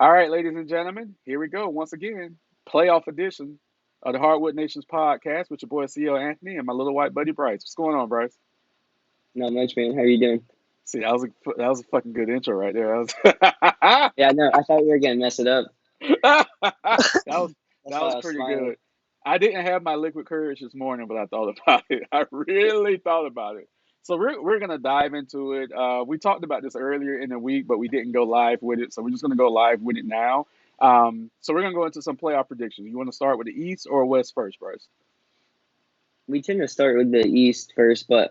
All right, ladies and gentlemen, here we go once again. Playoff edition of the Hardwood Nations podcast with your boy CEO Anthony and my little white buddy Bryce. What's going on, Bryce? Not much, man. How are you doing? See, that was a fucking good intro right there. That Yeah, no, I thought you were gonna mess it up. was that was That's that why was I was pretty smiling. good. I didn't have my liquid courage this morning, but I thought about it. I really thought about it. So we're gonna dive into it. We talked about this earlier in the week, but we didn't go live with it. So we're just gonna go live with it now. So we're gonna go into some playoff predictions. You want to start with the East or West first, Bryce? We tend to start with the East first, but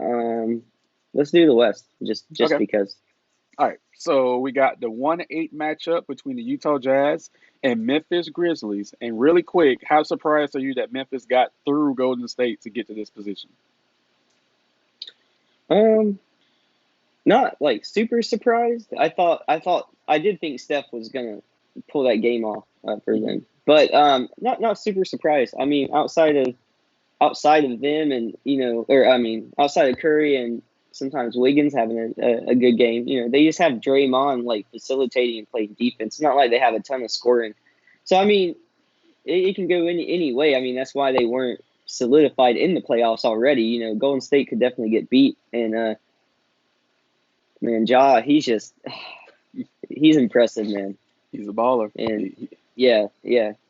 let's do the West just Okay. because. All right. So we got the 1-8 matchup between the Utah Jazz and Memphis Grizzlies. And really quick, how surprised are you that Memphis got through Golden State to get to this position? Um, Not like super surprised. I did think Steph was gonna pull that game off for Hmm. them, but not super surprised. I mean, outside of them, and outside of Curry and sometimes Wiggins having a good game. They just have Draymond like facilitating and playing defense. It's not like they have a ton of scoring. So I mean, it can go any way. I mean, that's why they weren't solidified in the playoffs already. Golden State could definitely get beat, and man, he's impressive, man. He's a baller. And yeah,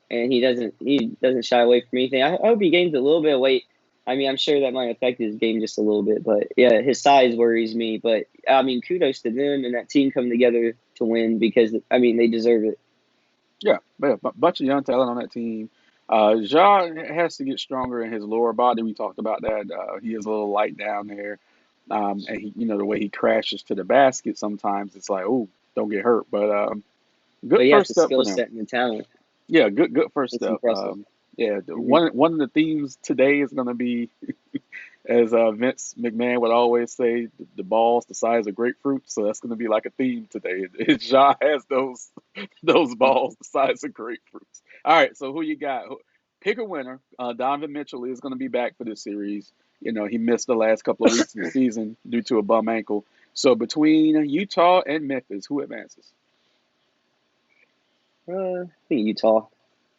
and he doesn't shy away from anything. I hope he gains a little bit of weight. I mean, I'm sure that might affect his game just a little bit, but yeah, his size worries me. But I mean, kudos to them and that team coming together to win because I mean they deserve it. Yeah, but a bunch of young talent on that team. Ja has to get stronger in his lower body. We talked about that. He is a little light down there. And the way he crashes to the basket sometimes it's like, oh, don't get hurt. But But good he has first the step for skill them. set and the talent. Yeah, good first It's step. impressive. Yeah, Hmm. one of the themes today is going to be, as Vince McMahon would always say, the balls the size of grapefruit. So that's going to be like a theme today. Ja has those balls the size of grapefruits. All right, so who you got? Pick a winner. Donovan Mitchell is going to be back for this series. He missed the last couple of weeks of the season due to a bum ankle. So between Utah and Memphis, who advances? I think Utah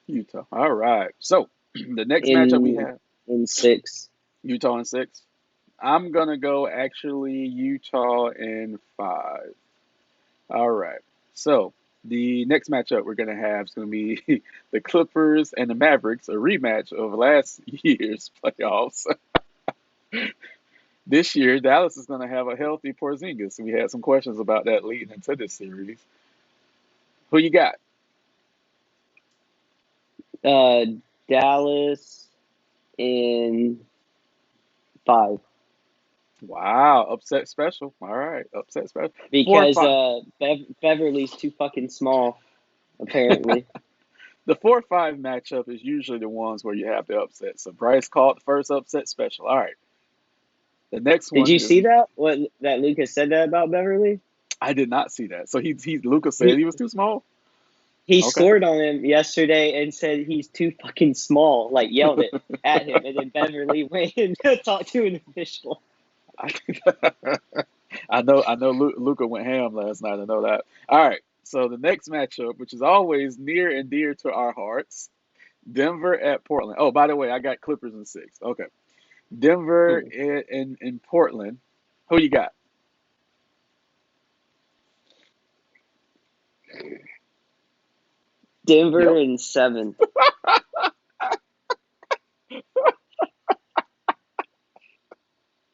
Utah. All right. So the next matchup we in have in six. Utah in six. I'm gonna go actually Utah in five. All right. So the next matchup we're gonna have is gonna be the Clippers and the Mavericks, a rematch of last year's playoffs. This year, Dallas is gonna have a healthy Porzingis. We had some questions about that leading into this series. Who you got? Uh, Dallas in five. Wow, upset special. All right, upset special. Four and Because five. Beverly's too fucking small, apparently. The 4-5 matchup is usually the ones where you have the upset. So Bryce called the first upset special. All right. The next Did one you is see that? What that Lucas said that about Beverly? I did not see that. So he Lucas said He he was too small. he Okay. scored on him yesterday and said he's too fucking small, like yelled it at him, and then Beverly went and talked to an official. I, I know Luca went ham last night. I know that. All right. So the next matchup, which is always near and dear to our hearts, Denver at Portland. Oh, by the way, I got Clippers in six. Okay. Denver Hmm. in Portland. Who you got? Denver Yep. in seven.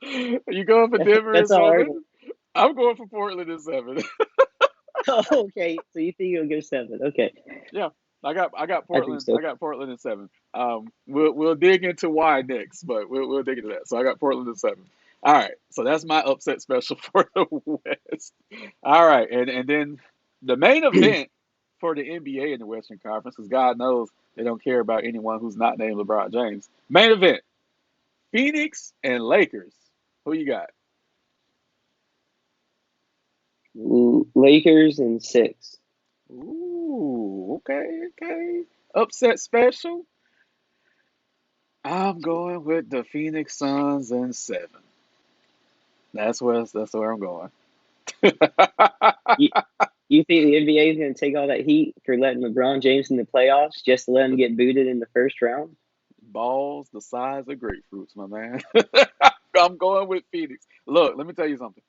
Are you going for Denver in That's a hard one. seven? I'm going for Portland in seven. Okay, so you think you'll go seven? Okay, Yeah, I got I think Portland. so. I got Portland in seven. We'll dig into why next, but we'll dig into that. So I got Portland in seven. All right, so that's my upset special for the West. All right, and then the main event for the NBA in the Western Conference, because God knows they don't care about anyone who's not named LeBron James. Main event: Phoenix and Lakers. Who you got? Lakers in six. Ooh, okay, okay. Upset special. I'm going with the Phoenix Suns in seven. That's where I'm going. You think the NBA is going to take all that heat for letting LeBron James in the playoffs just to let him get booted in the first round? Balls the size of grapefruits, my man. I'm going with Phoenix. Look, let me tell you something.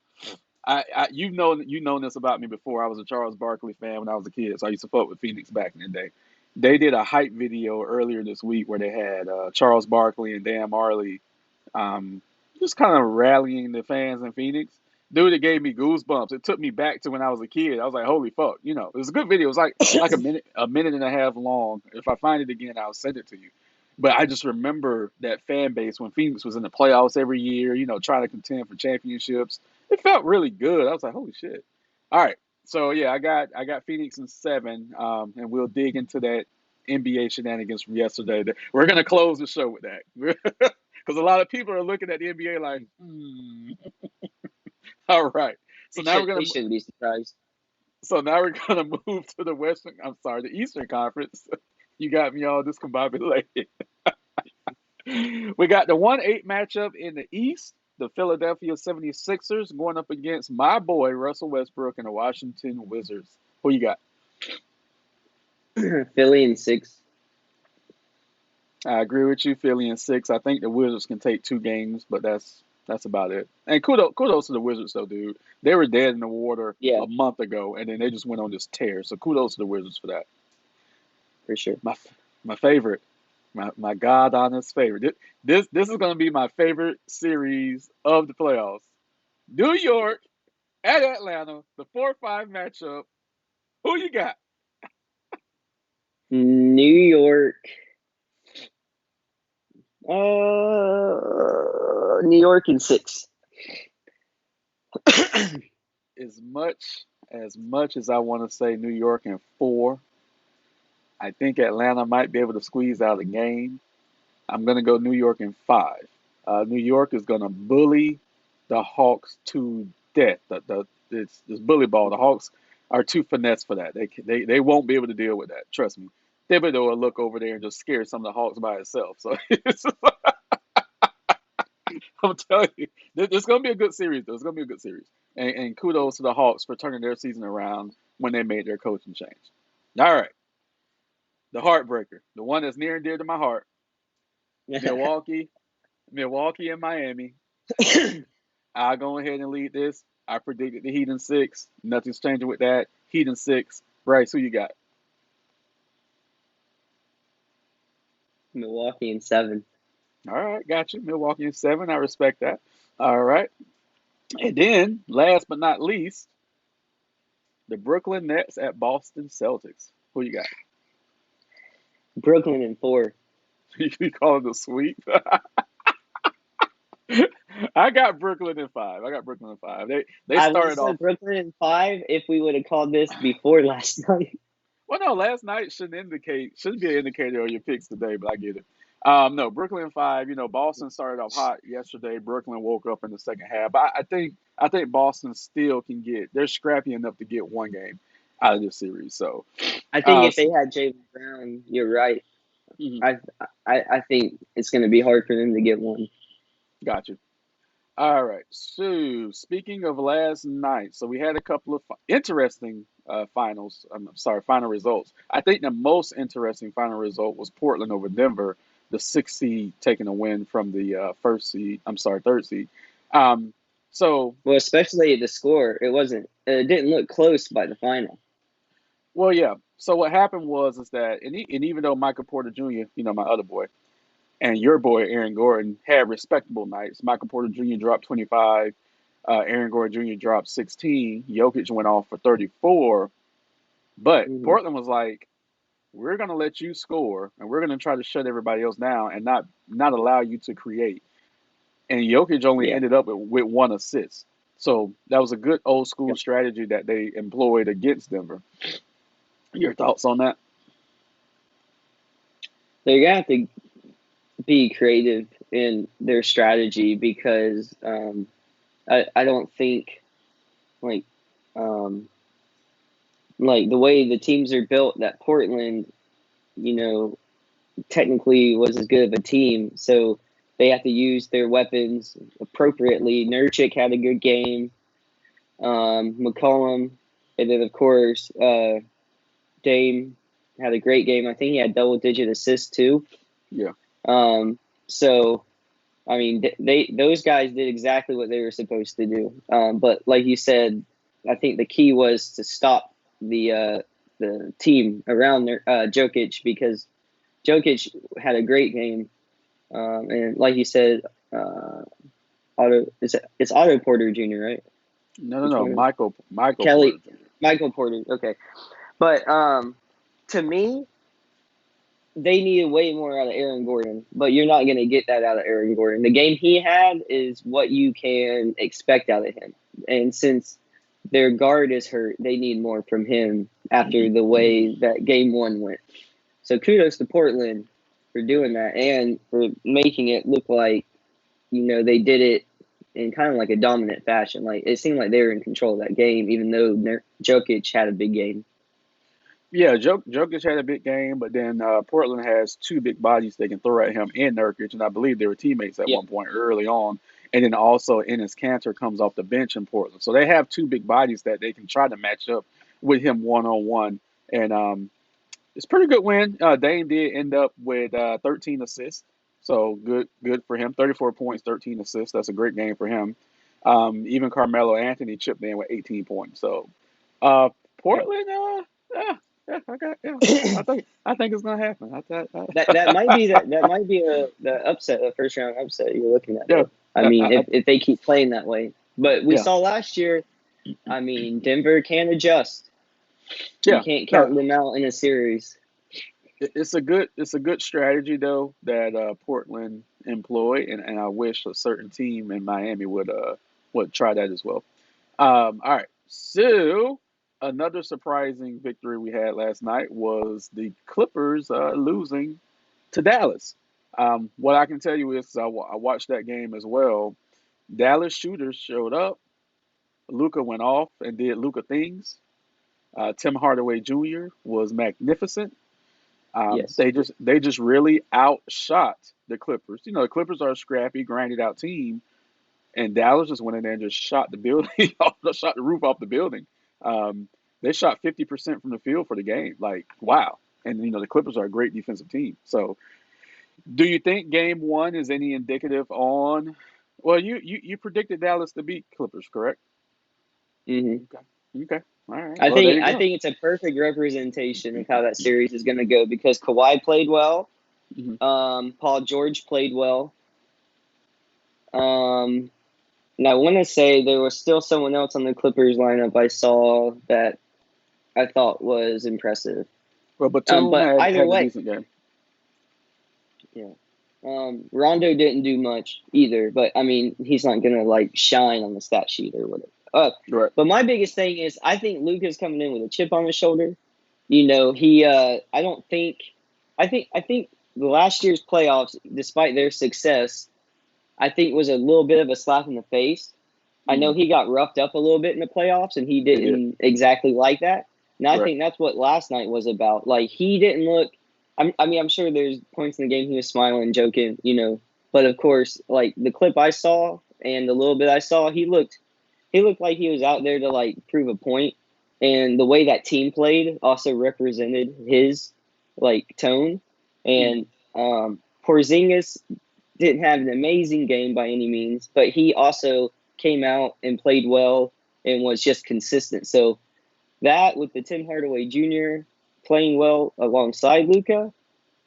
You've known this about me before. I was a Charles Barkley fan when I was a kid, so I used to fuck with Phoenix back in the day. They did a hype video earlier this week where they had Charles Barkley and Dan Marley, um, just kind of rallying the fans in Phoenix. Dude, it gave me goosebumps. It took me back to when I was a kid. I was like, "Holy fuck!" You know, it was a good video. It was like a minute and a half long. If I find it again, I'll send it to you. But I just remember that fan base when Phoenix was in the playoffs every year. You know, trying to contend for championships. It felt really good. I was like, "Holy shit!" All right, so yeah, I got Phoenix in 7, and we'll dig into that NBA shenanigans from yesterday. We're gonna close the show with that because a lot of people are looking at the NBA like, hmm. All right. So now we're They gonna shouldn't be surprised. so now we're gonna move to the Western. I'm sorry, the Eastern Conference. You got me all discombobulated. We got the 1-8 matchup in the East. The Philadelphia 76ers going up against my boy Russell Westbrook and the Washington Wizards. Who you got? Philly in 6. I agree with you, Philly in 6. I think the Wizards can take 2 games, but that's about it. And kudos to the Wizards though, dude. They were dead in the water Yeah, a month ago, and then they just went on this tear. So kudos to the Wizards for that. for sure. My favorite, my god honest favorite. This is gonna be my favorite series of the playoffs. New York at Atlanta, the 4-5 matchup. Who you got? New York. New York in 6. As much as I want to say New York in 4, I think Atlanta might be able to squeeze out a game. I'm gonna go New York in 5. New York is gonna bully the Hawks to death. It's bully ball. The Hawks are too finesse for that. They won't be able to deal with that. Trust me. Thibodeau will look over there and just scare some of the Hawks by itself. So I'm telling you, it's gonna be a good series. Though it's gonna be a good series. And kudos to the Hawks for turning their season around when they made their coaching change. All right, the heartbreaker, the one that's near and dear to my heart, Milwaukee, Milwaukee and Miami. I'll go ahead and lead this. I predicted the Heat in 6. Nothing's changing with that. Heat in 6. Bryce, who you got? Milwaukee in 7. All right, got you. Milwaukee in 7. I respect that. All right. And then, last but not least, the Brooklyn Nets at Boston Celtics. Who you got? Brooklyn in 4. You call it a sweep? I got Brooklyn in 5. I got Brooklyn in 5. They I would have started off. said Brooklyn in 5 if we would have called this before last night. Well, no, last night shouldn't be an indicator of your picks today, but I get it. No, Brooklyn 5. You know, Boston started off hot yesterday. Brooklyn woke up in the second half. But I think Boston still can get. They're scrappy enough to get 1 game out of this series. So, I think uh, if they had Jaylen Brown, you're right. mhm, I I think it's going to be hard for them to get one. got you. All right. So, speaking of last night, so we had a couple of interesting finals. I'm sorry, final results. I think the most interesting final result was Portland over Denver, the 6th seed taking a win from the first seed. I'm sorry, third seed. Um, so, Well, especially the score. It wasn't. It didn't look close by the final. well, yeah. So what happened was is that, and even though Michael Porter Jr., my other boy, and your boy Aaron Gordon had respectable nights. Michael Porter Jr. dropped 25. Aaron Gordon Jr. dropped 16. Jokic went off for 34. But Hmm. Portland was like, we're going to let you score, and we're going to try to shut everybody else down and not allow you to create. And Jokic only Yeah. ended up with 1 assist. So that was a good old school Yep. strategy that they employed against Denver. Your thoughts on that? They're gonna have to be creative in their strategy because I don't think like um, like the way the teams are built that Portland, you know, technically was as good of a team. So they have to use their weapons appropriately. Nurkic had a good game. McCollum. And then, of course, Dame had a great game. I think he had double-digit assists too. Yeah. So I mean, those guys did exactly what they were supposed to do. But like you said, I think the key was to stop the team around their Jokic, because Jokic had a great game. And like you said, it's Otto Porter Jr., right? No, no, Which no. one? Michael Kelly, Porter Jr. Michael Porter. Okay, but to me, they needed way more out of Aaron Gordon, but you're not going to get that out of Aaron Gordon. The game he had is what you can expect out of him. And since their guard is hurt, they need more from him after the way that game one went. So kudos to Portland for doing that and for making it look like, they did it in kind of like a dominant fashion. Like, it seemed like they were in control of that game, even though Jokic had a big game. Yeah, Jokic had a big game, but then Portland has two big bodies they can throw at him and Nurkic, and I believe they were teammates at Yeah. one point early on. And then also Enes Kanter comes off the bench in Portland, so they have two big bodies that they can try to match up with him one on one. And it's a pretty good win. Dame did end up with 13 assists, so good for him. 34 points, 13 assists. That's a great game for him. Even Carmelo Anthony chipped in with 18 points. So uh, Portland, yeah, yeah, I think it's gonna happen. That might be the upset, the first round upset you're looking at Yeah, though. I I, mean, I, if they keep playing that way, but we yeah, saw last year. I mean, Denver can adjust. You yeah. can't No, count them out in a series. it's a good strategy though that Portland employ, and I wish a certain team in Miami would try that as well. All right, so another surprising victory we had last night was the Clippers losing to Dallas. What I can tell you is I watched that game as well. Dallas shooters showed up. Luca went off and did Luca things. Tim Hardaway Jr. was magnificent. Yes. They just really outshot the Clippers. The Clippers are a scrappy, grinded out team, and Dallas just went in there and just shot the building, shot the roof off the building. Um, they shot 50% from the field for the game. Like, wow. And the Clippers are a great defensive team. So, do you think Game One is any indicative on? Well, you predicted Dallas to beat Clippers, correct? hmm Okay. Okay. All right. I Well, there think you I go. think it's a perfect representation of how that series is going to go, because Kawhi played well. Hmm. Paul George played well. Um, and I want to say there was still someone else on the Clippers lineup I saw that I thought was impressive. Well, Batum But had either had a way, decent game. yeah. Rondo didn't do much either, but I mean, he's not gonna like shine on the stat sheet or whatever. Right. But my biggest thing is I think Luka's coming in with a chip on his shoulder. I don't think, I think the last year's playoffs, despite their success, I think was a little bit of a slap in the face. I know Hmm. he got roughed up a little bit in the playoffs, and he He did. didn't exactly like that. And I Right. think that's what last night was about. Like, he didn't look. I mean, I'm sure there's points in the game he was smiling, joking, But of course, like the clip I saw and the little bit I saw, he looked like he was out there to like prove a point. And the way that team played also represented his like tone. Hmm. And Porzingis didn't have an amazing game by any means, but he also came out and played well and was just consistent. So that, with the Tim Hardaway Jr. playing well alongside Luca,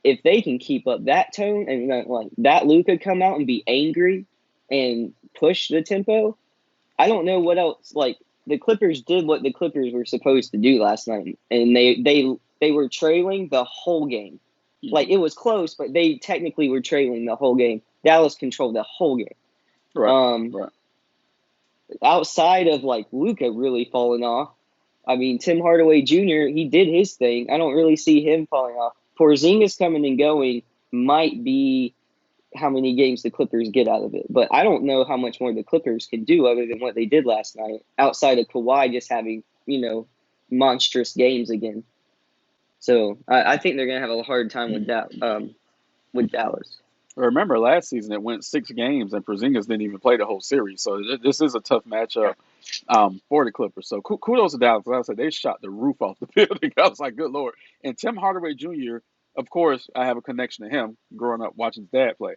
if they can keep up that tone and like that Luca come out and be angry and push the tempo, I don't know what else. Like, the Clippers did what the Clippers were supposed to do last night, and they were trailing the whole game. Like, Hmm. it was close, but they technically were trailing the whole game. Dallas controlled the whole game. Right. Um, Right. Outside of like Luca really falling off, I mean, Tim Hardaway Jr. he did his thing. I don't really see him falling off. Porzingis coming and going might be how many games the Clippers get out of it, but I don't know how much more the Clippers can do other than what they did last night. Outside of Kawhi just having monstrous games again, so I think they're gonna have a hard time with that with Dallas. Remember last season it went 6 games and Porzingis didn't even play the whole series. So this is a tough matchup for the Clippers. So kudos to Dallas. Like I said, they shot the roof off the building. I was like, good lord. And Tim Hardaway Jr. Of course, I have a connection to him growing up watching his dad play.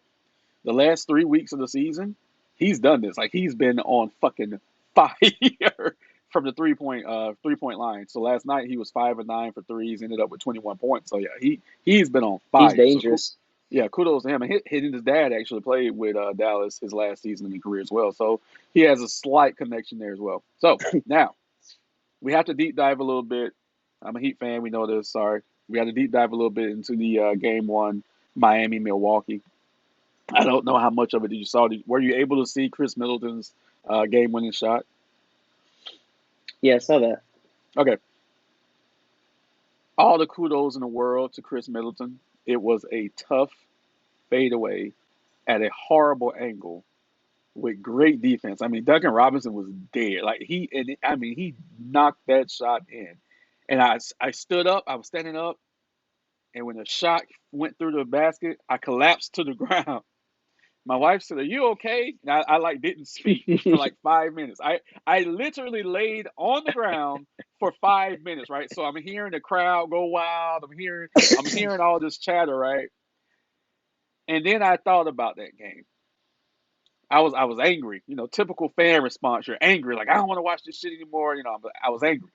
The last 3 weeks of the season, he's done this. Like he's been on fucking fire from the 3 point line. So last night he was 5 of 9 for threes, ended up with 21 points. So yeah, he's been on He's fire. So dangerous. yeah, kudos to him. And his dad actually played with Dallas his last season in his career as well. So he has a slight connection there as well. So now we have to deep dive a little bit. I'm a Heat fan. We know this. Sorry. We got to deep dive a little bit into the game one, Miami Milwaukee. I don't know how much of it you saw. Were you able to see Chris Middleton's game-winning shot? Yeah, I saw that. Okay, all the kudos in the world to Chris Middleton. It was a tough fadeaway at a horrible angle with great defense. I mean, Duncan Robinson was dead. Like he knocked that shot in, and I stood up. I was standing up, and when the shot went through the basket, I collapsed to the ground. My wife said, "Are you okay?" And I like didn't speak for like 5 minutes. I literally laid on the ground for 5 minutes, right? So I'm hearing the crowd go wild. I'm hearing all this chatter, right? And then I thought about that game. I was angry, typical fan response. You're angry, like I don't want to watch this shit anymore, But I was angry.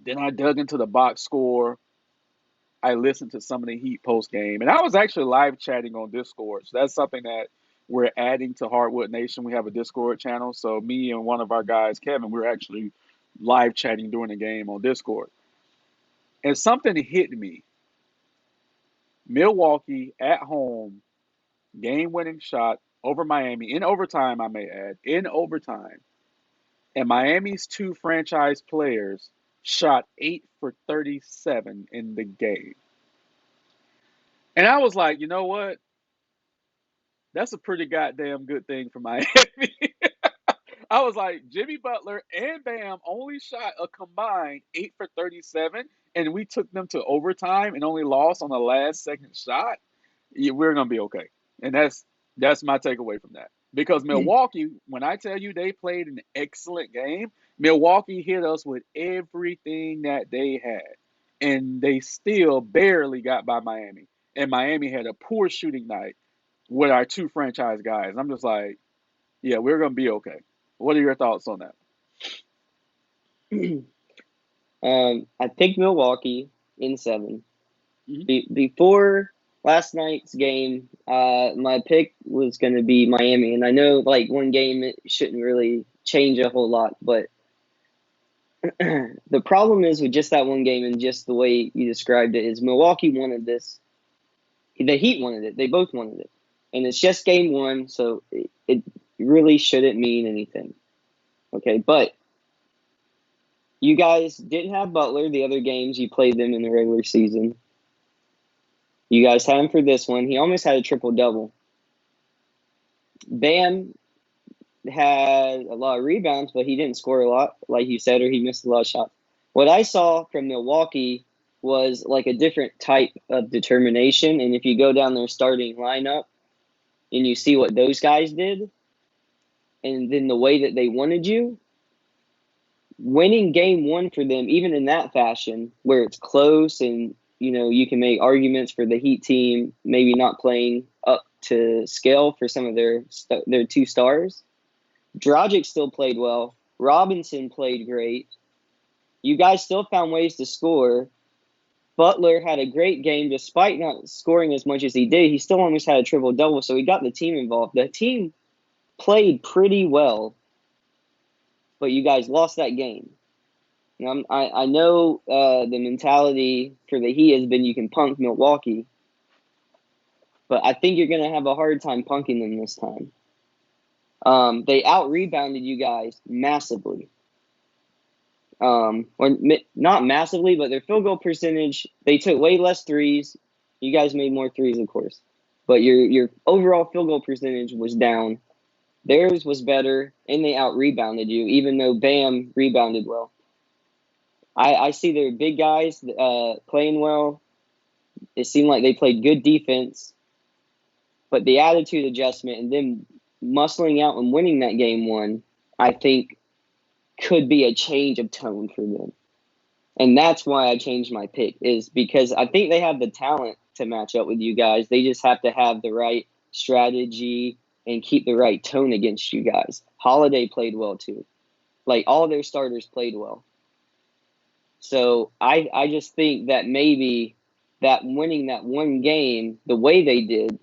Then I dug into the box score. I listened to some of the Heat post game, and I was actually live chatting on Discord. So that's something that we're adding to Hardwood Nation. We have a Discord channel. So me and one of our guys, Kevin, we're actually live chatting during the game on Discord. And something hit me. Milwaukee at home, game winning shot over Miami in overtime, I may add, in overtime. And Miami's two franchise players shot 8 for 37 in the game. And I was like, you know what? That's a pretty goddamn good thing for Miami. I was like, Jimmy Butler and Bam only shot a combined 8 for 37, and we took them to overtime and only lost on the last second shot. Yeah, we're gonna be okay, and that's my takeaway from that. Because Milwaukee, when I tell you they played an excellent game, Milwaukee hit us with everything that they had, and they still barely got by Miami. And Miami had a poor shooting night with our two franchise guys. I'm just like, yeah, we're gonna be okay. What are your thoughts on that? I picked Milwaukee in 7. Hmm. Before last night's game, my pick was going to be Miami, and I know like one game it shouldn't really change a whole lot, but the problem is with just that one game and just the way you described it is Milwaukee wanted this. The Heat wanted it. They both wanted it, and it's just game one, so it really shouldn't mean anything. Okay, but you guys didn't have Butler the other games. You played them in the regular season. You guys had him for this one. He almost had a triple-double. Bam had a lot of rebounds, but he didn't score a lot, like you said, or he missed a lot of shots. What I saw from Milwaukee was like a different type of determination. And if you go down their starting lineup and you see what those guys did, and then the way that they wanted you, winning game one for them, even in that fashion, where it's close and you can make arguments for the Heat team maybe not playing up to scale for some of their two stars. Dragic still played well. Robinson played great. You guys still found ways to score. Butler had a great game despite not scoring as much as he did. He still almost had a triple-double, so he got the team involved. The team played pretty well, but you guys lost that game. I know the mentality for the Heat has been you can punk Milwaukee, but I think you're going to have a hard time punking them this time. They out-rebounded you guys massively. Or not massively, but their field goal percentage, they took way less threes. You guys made more threes, of course. But your overall field goal percentage was down. Theirs was better, and they out-rebounded you, even though Bam rebounded well. I see their big guys playing well. It seemed like they played good defense. But the attitude adjustment and then muscling out and winning that game one, I think could be a change of tone for them. And that's why I changed my pick, is because I think they have the talent to match up with you guys. They just have to have the right strategy and keep the right tone against you guys. Holiday played well too. Like, all their starters played well. So I just think that maybe that winning that one game the way they did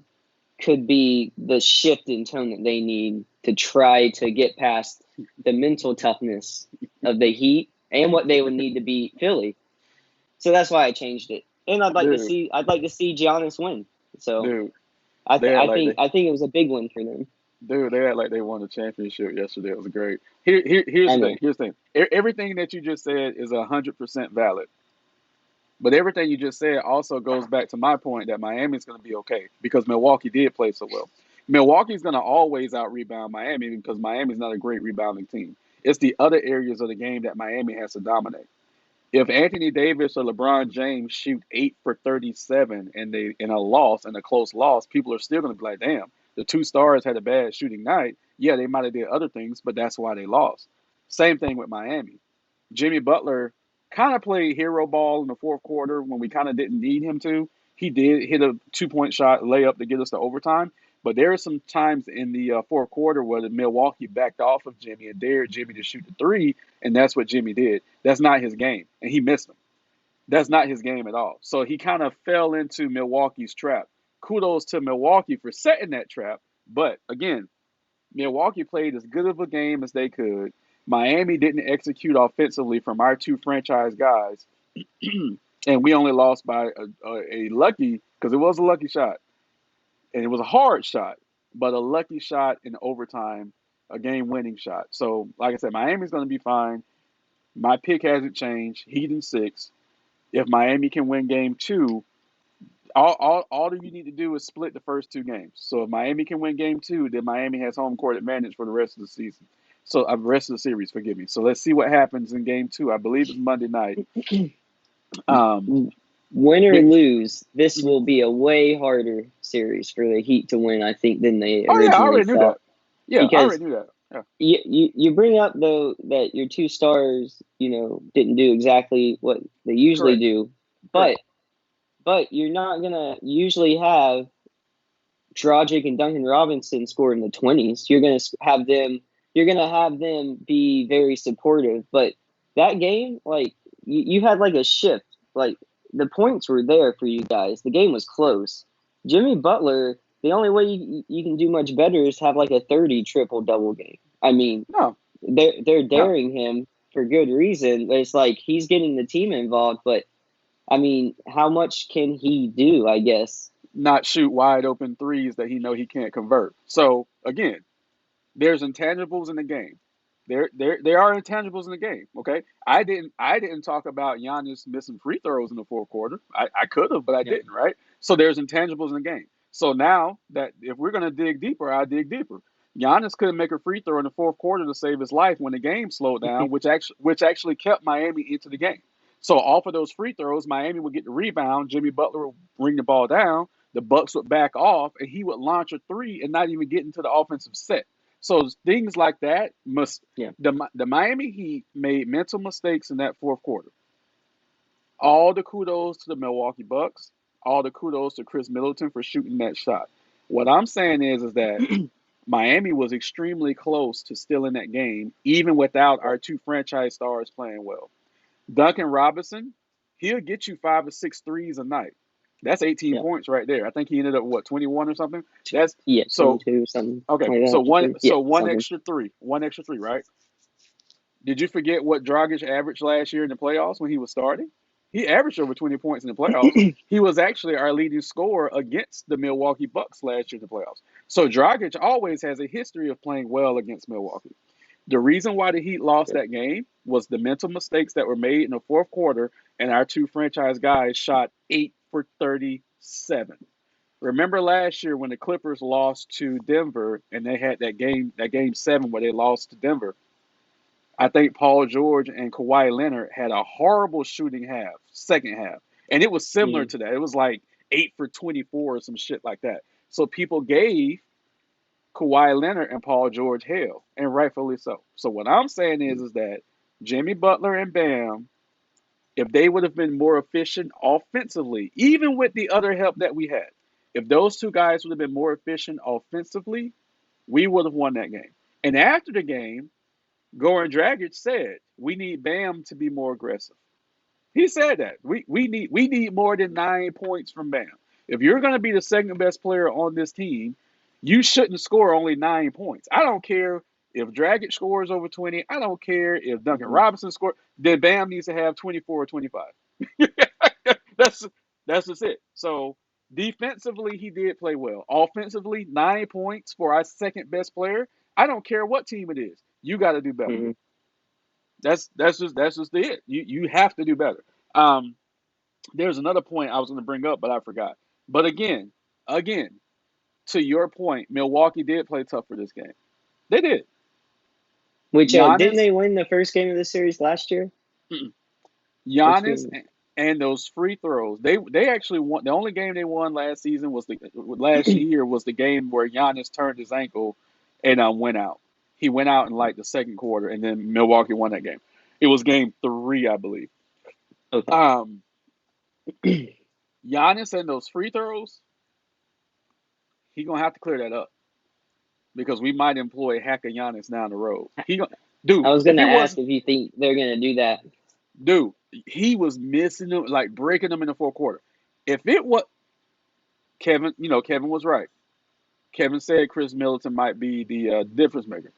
could be the shift in tone that they need to try to get past the mental toughness of the Heat and what they would need to beat Philly. So that's why I changed it. And I'd like to Dude, see Giannis win. So dude, I they th- act I like think I think it was a big win for them. they act like they won the championship yesterday. It was great. Here's I the know. thing. Here's the thing. Everything that you just said is 100% valid. But everything you just said also goes back to my point that Miami's going to be okay because Milwaukee did play so well. Milwaukee's going to always out rebound Miami because Miami's not a great rebounding team. It's the other areas of the game that Miami has to dominate. If Anthony Davis or LeBron James shoot 8 for 37 and they in a loss and a close loss, people are still going to be like, "Damn, the two stars had a bad shooting night." Yeah, they might have did other things, but that's why they lost. Same thing with Miami. Jimmy Butler kind of played hero ball in the fourth quarter when we kind of didn't need him to. He did hit a 2 point shot layup to get us to overtime, but there are some times in the fourth quarter where the Milwaukee backed off of Jimmy and dared Jimmy to shoot the three, and that's what Jimmy did. That's not his game, and he missed them. That's not his game at all. So he kind of fell into Milwaukee's trap. Kudos to Milwaukee for setting that trap, but again, Milwaukee played as good of a game as they could. Miami didn't execute offensively from our two franchise guys, and we only lost by a lucky, because it was a lucky shot, and it was a hard shot, but a lucky shot in overtime, a game-winning shot. So, like I said, Miami's going to be fine. My pick hasn't changed. Heat in six. If Miami can win game two, all that you need to do is split the first two games. So if Miami can win game two, then Miami has home court advantage for the rest of the season. So rest of the series, forgive me. So let's see what happens in game two. I believe it's Monday night. Um, Win or but, lose, this will be a way harder series for the Heat to win, I think, than they oh yeah, I originally already knew that. thought. Yeah, I Because already knew that. Yeah, you bring up, though, that your two stars, didn't do exactly what they usually correct, do, correct. but you're not gonna usually have Dragic and Duncan Robinson score in the 20s. You're gonna have them be very supportive. But that game, like, you had like a shift. Like, the points were there for you guys. The game was close. Jimmy Butler, the only way you can do much better is have like a 30 triple double game. I mean, No, they're no, daring him for good reason. It's like he's getting the team involved, but I mean, how much can he do, I guess? not shoot wide open threes that he know he can't convert. So again, there's intangibles in the game. There are intangibles in the game. Okay, I didn't talk about Giannis missing free throws in the fourth quarter. I could have, but I Yeah. didn't. Right. So there's intangibles in the game. So now that if we're gonna dig deeper, I dig deeper. Giannis couldn't make a free throw in the fourth quarter to save his life when the game slowed down, which actually kept Miami into the game. So off of those free throws, Miami would get the rebound. Jimmy Butler would bring the ball down. The Bucks would back off, and he would launch a three and not even get into the offensive set. So things like that must Yeah. the Miami Heat made mental mistakes in that fourth quarter. All the kudos to the Milwaukee Bucks. All the kudos to Chris Middleton for shooting that shot. What I'm saying is that Miami was extremely close to stealing that game, even without our two franchise stars playing well. Duncan Robinson, he'll get you 5 or 6 threes a night. That's 18 Yeah. points right there. I think he ended up what 21 or something. That's Yeah, so 22, something okay. like So that. one Yeah, so something. one extra three, right? Did you forget what Dragic averaged last year in the playoffs when he was starting? He averaged over 20 points in the playoffs. He was actually our leading scorer against the Milwaukee Bucks last year in the playoffs. So Dragic always has a history of playing well against Milwaukee. The reason why the Heat lost Yeah. that game was the mental mistakes that were made in the fourth quarter, and our two franchise guys shot 8 for 37. Remember last year when the Clippers lost to Denver and they had that game seven where they lost to Denver. I think Paul George and Kawhi Leonard had a horrible shooting second half, and it was similar Mhm. to that. It was like 8 for 24 or some shit like that. So people gave Kawhi Leonard and Paul George hell, and rightfully so. So what I'm saying is that Jimmy Butler and Bam, if they would have been more efficient offensively, even with the other help that we had, if those two guys would have been more efficient offensively, we would have won that game. And after the game, Goran Dragic said, "We need Bam to be more aggressive." He said that we need more than 9 points from Bam. If you're going to be the second best player on this team, you shouldn't score only 9 points. I don't care if Dragic scores over 20. I don't care if Duncan Mhm. Robinson scores. Then Bam needs to have 24 or 25. that's that's just it. So defensively, he did play well. Offensively, 9 points for our second best player. I don't care what team it is. You got to do better. Mhm. That's just it. You have to do better. Um, there's another point I was going to bring up, but I forgot. But again, to your point, Milwaukee did play tough for this game. They did. Which didn't Giannis, they win the first game of the series last year? Which Giannis, game? and those free throws. They actually won. The only game they won last year was the game where Giannis turned his ankle and went out. He went out in like the second quarter, and then Milwaukee won that game. It was game three, I believe. Okay. Um, Giannis and those free throws, he gonna have to clear that up because we might employ Hacker Giannis down the road. I Dude, was if gonna it ask was, if you think they're gonna do that. dude, he was missing them, like breaking them in the fourth quarter. If it was Kevin, Kevin was right. Kevin said Chris Middleton might be the difference maker.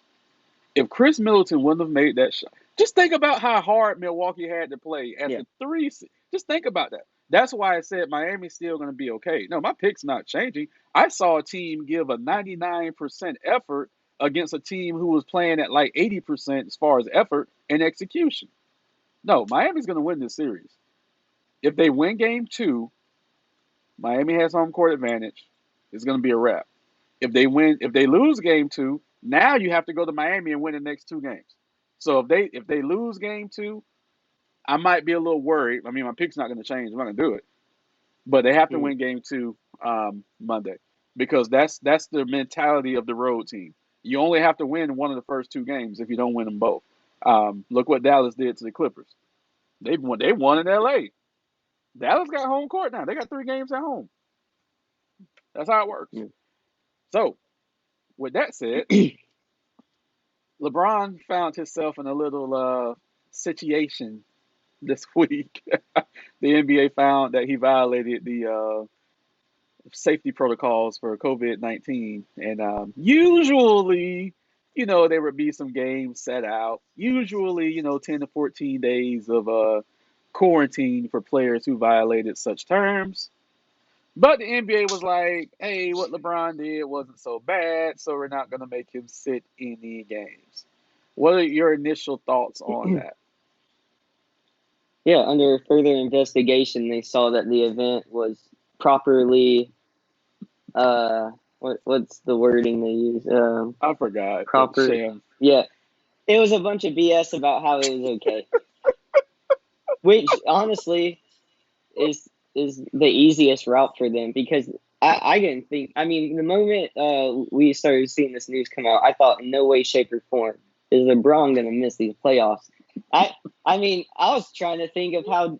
If Chris Middleton wouldn't have made that shot, just think about how hard Milwaukee had to play Yeah. after three. Just think about that. That's why I said Miami's still going to be okay. No, my pick's not changing. I saw a team give a 99% effort against a team who was playing at like 80% as far as effort and execution. No, Miami's going to win this series. If they win game two, Miami has home court advantage. It's going to be a wrap. If they lose game two, now you have to go to Miami and win the next two games. So if they lose game two, I might be a little worried. I mean, my pick's not going to change. I'm not going to do it, but they have to Mhm. win game two Monday because that's the mentality of the road team. You only have to win one of the first two games if you don't win them both. Look what Dallas did to the Clippers. They won in LA. Dallas got home court now. They got three games at home. That's how it works. Mhm. So with that said, LeBron found himself in a little situation this week. The NBA found that he violated the safety protocols for COVID-19, and usually, there would be some games set out. Usually, 10 to 14 days of quarantine for players who violated such terms. But the NBA was like, "Hey, what LeBron did wasn't so bad, so we're not going to make him sit any games." What are your initial thoughts on that? Yeah. Under further investigation, they saw that the event was properly. What's the wording they use? I forgot, but Proper. Sham. Yeah. It was a bunch of BS about how it was okay, which honestly is the easiest route for them because I didn't think. I mean, the moment we started seeing this news come out, I thought in no way, shape, or form is LeBron going to miss these playoffs. I I mean, I was trying to think of how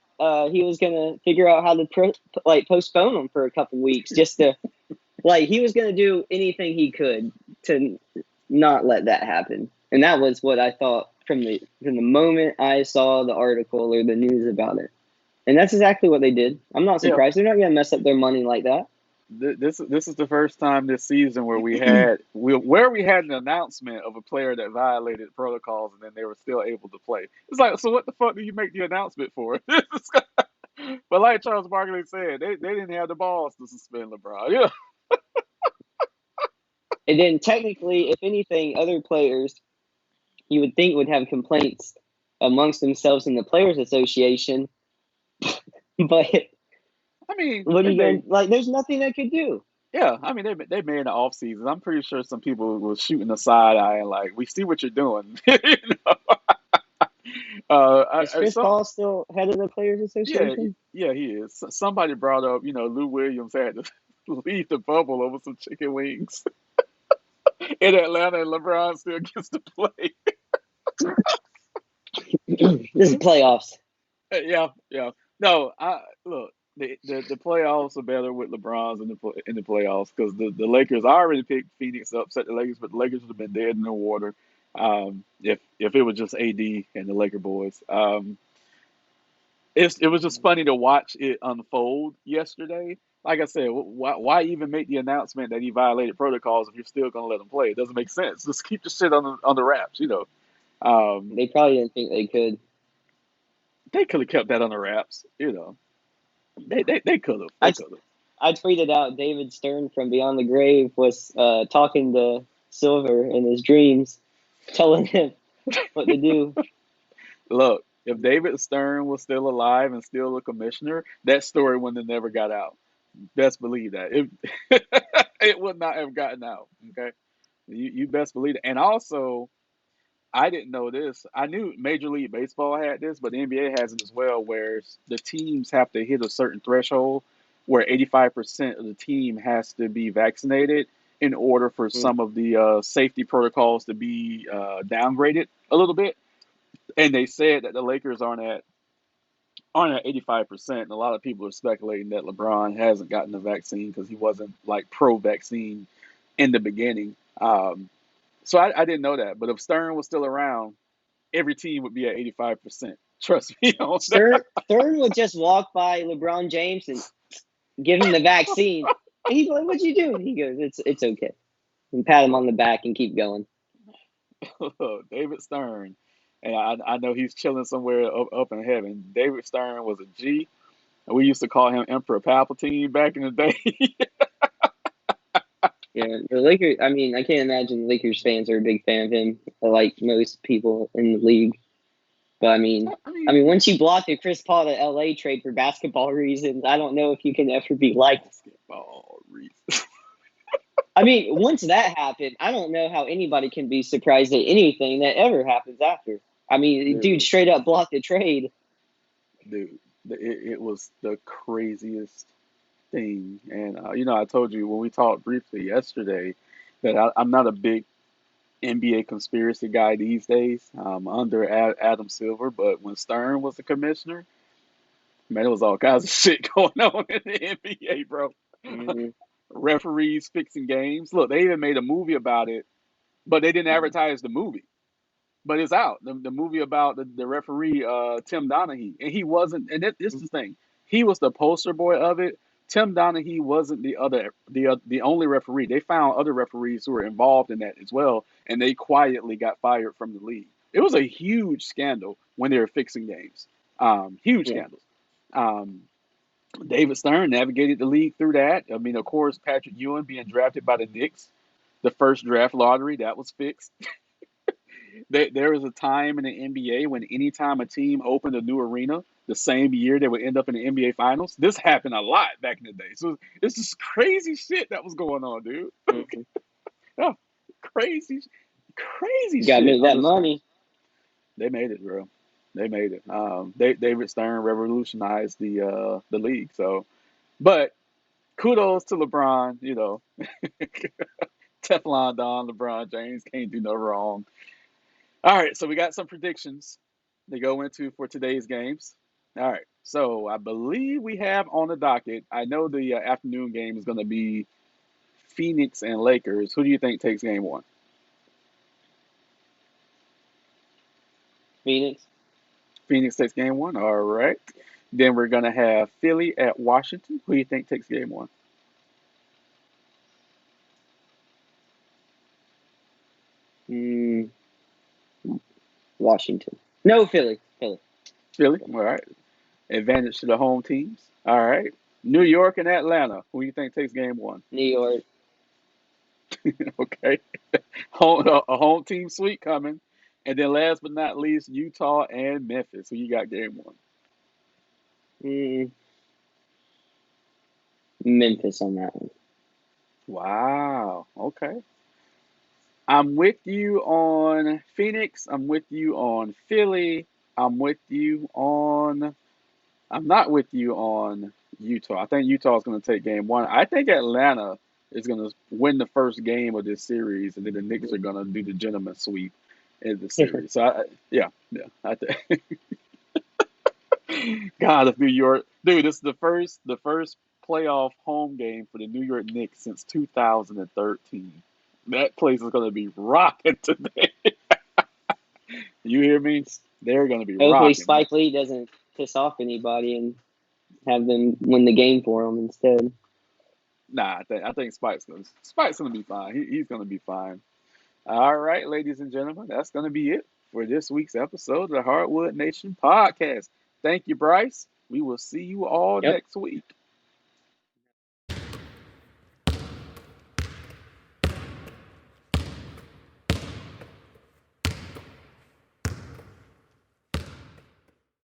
he was going to figure out how to postpone them for a couple weeks just to he was going to do anything he could to not let that happen. And that was what I thought from the moment I saw the article or the news about it. And that's exactly what they did. I'm not Yeah, surprised. They're not going to mess up their money like that. this is the first time this season where we had an announcement of a player that violated protocols and then they were still able to play. It's like, so what the fuck do you make the announcement for? But like Charles Barkley said, they didn't have the balls to suspend LeBron. Yeah, And then technically, if anything, other players you would think would have complaints amongst themselves in the Players Association. But I mean what are they you going made. to, there's nothing they could do. Yeah, I mean they made an off season. I'm pretty sure some people was shooting a side eye and like, we see what you're doing. Is Chris Some Paul still head of the Players Yeah, Association? yeah, he is. Somebody brought up, Lou Williams had to. leave the bubble over some chicken wings in Atlanta, and LeBron still gets to play. This is playoffs. Yeah, yeah. No, I look. The playoffs are better with LeBron's in the playoffs because the Lakers. I already picked Phoenix to upset the Lakers, but the Lakers would have been dead in the water if it was just AD and the Laker boys. It was just funny to watch it unfold yesterday. Like I said, why even make the announcement that he violated protocols if you're still going to let him play? It doesn't make sense. Just keep the shit on the wraps, you know. Um, They probably didn't think they could. they could have kept that on the wraps, you know. They could have. They I could have. I tweeted out David Stern from Beyond the Grave was talking to Silver in his dreams, telling him what to do. Look, if David Stern was still alive and still a commissioner, that story wouldn't have never got out. Best believe that. It would not have gotten out. Okay, you best believe it. And also, I didn't know this. I knew Major League Baseball had this, but the NBA has it as well, where the teams have to hit a certain threshold where 85% of the team has to be vaccinated in order for Mm. some of the safety protocols to be downgraded a little bit. And they said that the Lakers aren't at 85%. And a lot of people are speculating that LeBron hasn't gotten the vaccine because he wasn't like pro-vaccine in the beginning. So I didn't know that. But if Stern was still around, every team would be at 85%. Trust me on that. Stern would just walk by LeBron James and give him the vaccine. And he's like, "What'd you do?" He goes, "It's okay." And pat him on the back and keep going. David Stern. And I know he's chilling somewhere up in heaven. David Stern was a G. And we used to call him Emperor Palpatine back in the day. Yeah, the Lakers. I mean, I can't imagine Lakers fans are a big fan of him, like most people in the league. But I I mean, mean, once you block the Chris Paul to LA trade for basketball reasons, I don't know if you can ever be liked. basketball reasons. I mean, once that happened, I don't know how anybody can be surprised at anything that ever happens after. I mean, dude, Dude, straight up blocked the trade. dude, it was the craziest thing. And, you know, I told you when we talked briefly yesterday that I'm not a big NBA conspiracy guy these days under Adam Silver, but when Stern was the commissioner, man, there was all kinds of shit going on in the NBA, bro. Mm-hmm. Referees fixing games. Look, they even made a movie about it, but they didn't advertise the movie. But it's out. The movie about the referee, Tim Donaghy. And he wasn't, and this is the thing, he was the poster boy of it. Tim Donaghy wasn't the only referee. They found other referees who were involved in that as well, and they quietly got fired from the league. It was a huge scandal when they were fixing games. Huge Yeah. scandals. Um, David Stern navigated the league through that. I mean, of course, Patrick Ewing being drafted by the Knicks, the first draft lottery, that was fixed. There was a time in the NBA when anytime a team opened a new arena, the same year they would end up in the NBA Finals. This happened a lot back in the day. So it's just crazy shit that was going on, dude. Mm-hmm. Oh, crazy, crazy Got to shit make on that the screen. money. They made it, bro. They made it. David Stern revolutionized the league. So, but kudos to LeBron. You know, Teflon Don, LeBron James can't do no wrong. All right, so we got some predictions to go into for today's games. All right, so I believe we have on the docket. I know the afternoon game is going to be Phoenix and Lakers. Who do you think takes game one? Phoenix. Phoenix takes game one. All right. Then we're going to have Philly at Washington. Who do you think takes game one? Mm, Washington. No, Philly. Philly. Philly. All right. Advantage to the home teams. All right. New York and Atlanta. Who do you think takes game one? New York. Okay. A home team sweep coming. And then last but not least, Utah and Memphis. Who you got game one? Mm, Memphis on that one. Wow. Okay. I'm with you on Phoenix. I'm with you on Philly. I'm with you on. I'm not with you on Utah. I think Utah's going to take game one. I think Atlanta is going to win the first game of this series, and then the Knicks are going to do the gentleman sweep in the series. So, yeah. I think God, if New York, dude, this is the first playoff home game for the New York Knicks since 2013. That place is going to be rocking today. You hear me? They're going to be Hopefully, rocking, man. Spike Lee doesn't piss off anybody and have them win the game for him instead. Nah, I think Spike's gonna be fine. He's gonna be fine. All right, ladies and gentlemen, that's gonna be it for this week's episode of the Hardwood Nation podcast. Thank you, Bryce. We will see you all Yep. next week.